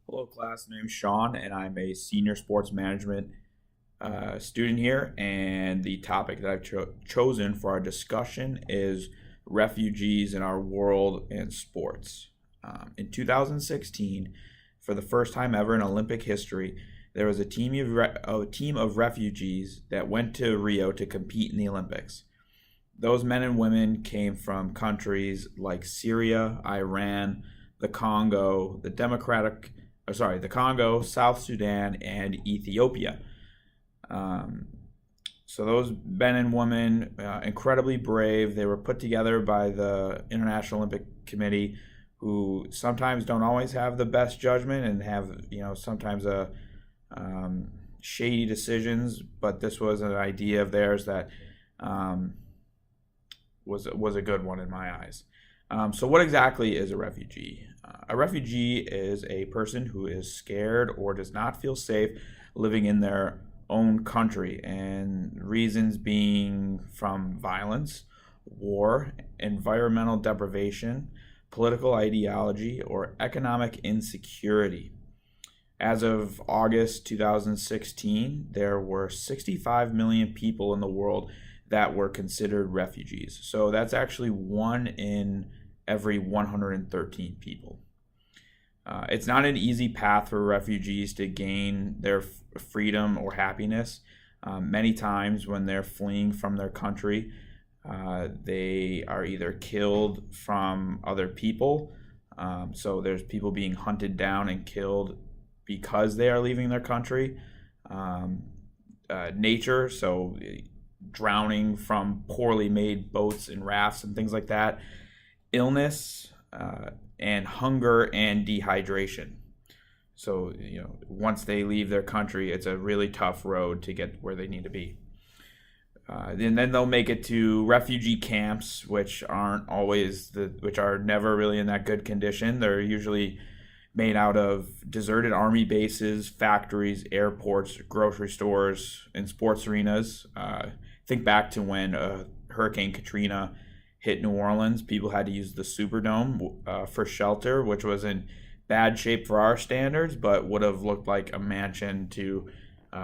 Hello, class. My name's Sean, and I'm a senior sports management student here. And the topic that I've chosen for our discussion is refugees in our world and sports. In 2016, for the first time ever in Olympic history, there was a team of refugees that went to Rio to compete in the Olympics. Those men and women came from countries like Syria, Iran, the Congo, the Congo, South Sudan, and Ethiopia. Um, so those men and women, incredibly brave. They were put together by the International Olympic Committee, who sometimes don't always have the best judgment and have sometimes um, shady decisions. But this was an idea of theirs that um, was a good one in my eyes. So what exactly is a refugee? A refugee is a person who is scared or does not feel safe living in their own country, and reasons being from violence, war, environmental deprivation, political ideology, or economic insecurity. As of August 2016, there were 65 million people in the world that were considered refugees. So that's actually one in every 113 people. It's not an easy path for refugees to gain their freedom or happiness. Many times when they're fleeing from their country, they are either killed from other people. So there's people being hunted down and killed because they are leaving their country. Nature, so drowning from poorly made boats and rafts and things like that. Illness, and hunger and dehydration. So, once they leave their country, it's a really tough road to get where they need to be. And then they'll make it to refugee camps, which are never really in that good condition. They're usually made out of deserted army bases, factories, airports, grocery stores, and sports arenas. Think back to when Hurricane Katrina hit New Orleans. People had to use the Superdome for shelter, which was in bad shape for our standards, but would have looked like a mansion to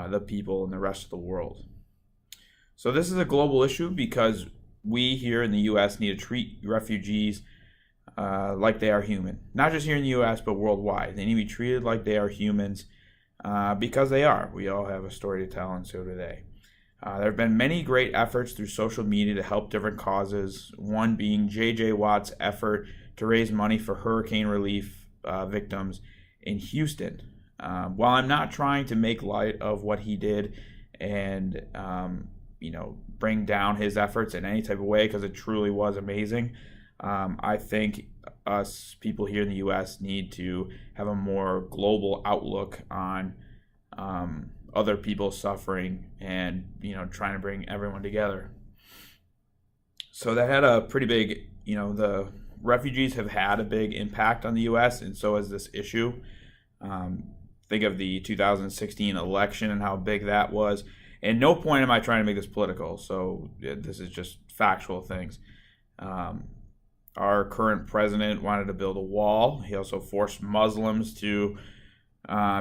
the people in the rest of the world. So this is a global issue because we here in the U.S. need to treat refugees like they are human. Not just here in the U.S., but worldwide. They need to be treated like they are humans because they are. We all have a story to tell, and so do they. There have been many great efforts through social media to help different causes, one being J.J. Watt's effort to raise money for hurricane relief victims in Houston. While I'm not trying to make light of what he did and bring down his efforts in any type of way, because it truly was amazing, I think us people here in the U.S. need to have a more global outlook on other people suffering and trying to bring everyone together. So that had a pretty big, the refugees have had a big impact on the U.S. and so has this issue. Think of the 2016 election and how big that was. And no point am I trying to make this political, so this is just factual things. Our current president wanted to build a wall. He also forced Muslims to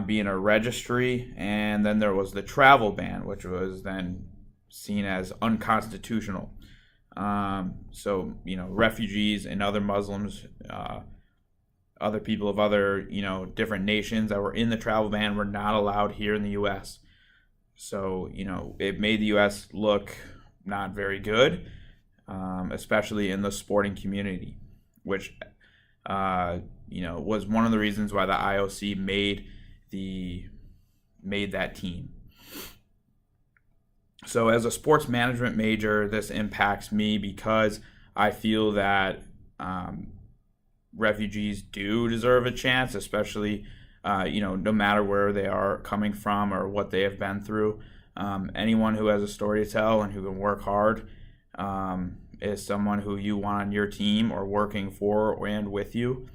be in a registry, and then there was the travel ban, which was then seen as unconstitutional. So refugees and other Muslims, other people of other different nations that were in the travel ban were not allowed here in the U.S. So it made the U.S. look not very good, especially in the sporting community, which was one of the reasons why the IOC made that team. So as a sports management major, this impacts me because I feel that refugees do deserve a chance, especially no matter where they are coming from or what they have been through. Anyone who has a story to tell and who can work hard is someone who you want on your team or working for and with you.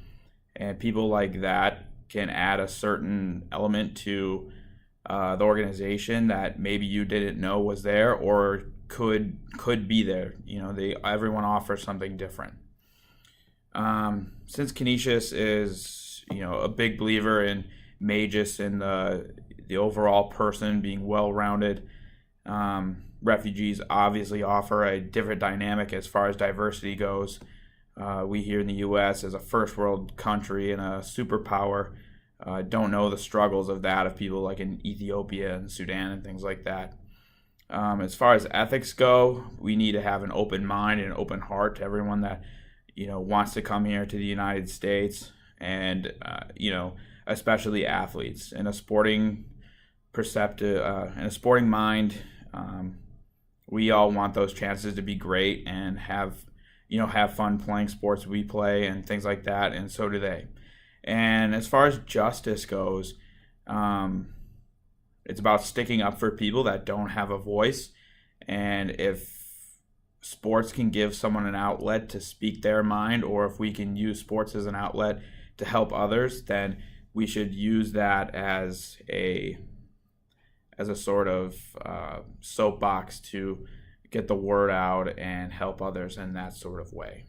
And people like that can add a certain element to the organization that maybe you didn't know was there or could be there. Everyone offers something different. Since Canisius is a big believer in Magus and the overall person being well-rounded. Refugees obviously offer a different dynamic as far as diversity goes. We here in the U.S., as a first world country and a superpower, don't know the struggles of that of people like in Ethiopia and Sudan and things like that. As far as ethics go, we need to have an open mind and an open heart to everyone that wants to come here to the United States, and especially athletes in a sporting mind. We all want those chances to be great and have fun playing sports we play and things like that, and so do they. And as far as justice goes, it's about sticking up for people that don't have a voice. And if sports can give someone an outlet to speak their mind, or if we can use sports as an outlet to help others, then we should use that as a sort of soapbox to get the word out and help others in that sort of way.